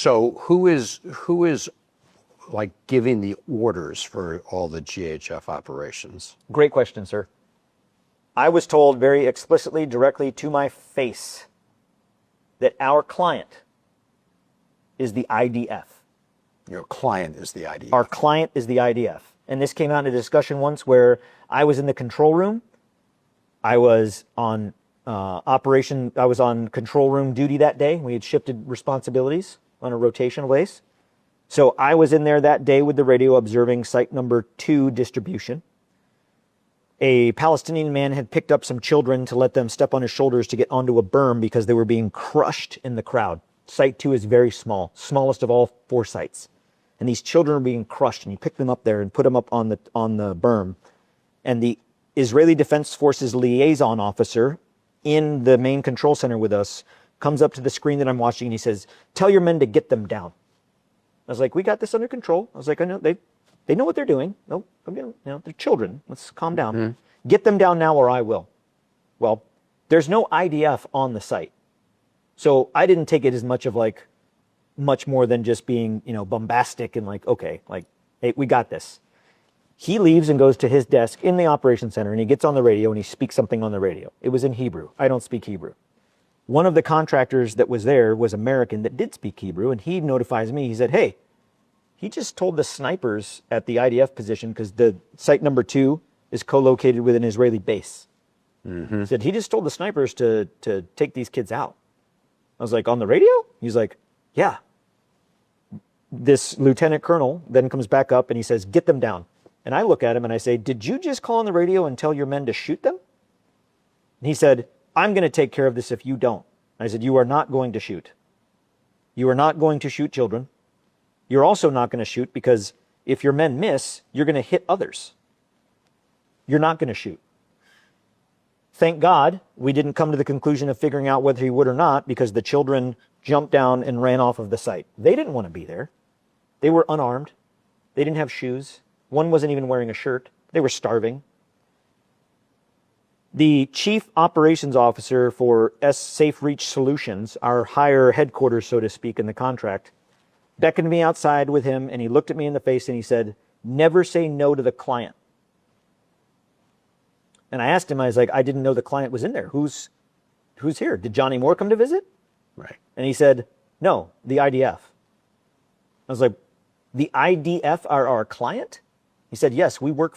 So who is like giving the orders for all the GHF operations? Great question, sir. I was told very explicitly, directly to my face, that our client is the IDF. Your client is the IDF. Our client is the IDF. And this came out in a discussion once where I was in the control room. I was on I was on control room duty that day. We had shifted responsibilities on a rotational base. So I was in there that day with the radio observing site number 2 distribution. A Palestinian man had picked up some children to let them step on his shoulders to get onto a berm because they were being crushed in the crowd. Site 2 is very small, smallest of all 4 sites. And these children are being crushed, and he picked them up there and put them up on the berm. And the Israeli Defense Forces liaison officer in the main control center with us comes up to the screen that I'm watching, and he says, "Tell your men to get them down." I was like, "We got this under control." I was like, "I know they know what they're doing. No, they're children. Let's calm down. Mm-hmm. Get them down now, or I will." Well, there's no IDF on the site, so I didn't take it as much more than just being, bombastic and like, okay, like, hey, we got this. He leaves and goes to his desk in the operations center, and he gets on the radio and he speaks something on the radio. It was in Hebrew. I don't speak Hebrew. One of the contractors that was there was American that did speak Hebrew, and he notifies me. He said, "Hey, he just told the snipers at the IDF position, because the site number 2 is co-located with an Israeli base." Mm-hmm. He said, "He just told the snipers to take these kids out." I was like, "On the radio?" He's like, "Yeah." This lieutenant colonel then comes back up and he says, "Get them down." And I look at him and I say, "Did you just call on the radio and tell your men to shoot them?" And he said, "I'm going to take care of this if you don't." I said, "You are not going to shoot. You are not going to shoot children. You're also not going to shoot because if your men miss, you're going to hit others. You're not going to shoot." Thank God we didn't come to the conclusion of figuring out whether he would or not, because the children jumped down and ran off of the site. They didn't want to be there. They were unarmed. They didn't have shoes. One wasn't even wearing a shirt. They were starving. The chief operations officer for Safe Reach Solutions, our higher headquarters, so to speak, in the contract, beckoned me outside with him, and he looked at me in the face and he said, "Never say no to the client." And I asked him, I was like, "I didn't know the client was in there. Who's here? Did Johnny Moore come to visit?" Right. And he said, "No, the IDF." I was like, "The IDF are our client?" He said, "Yes, we work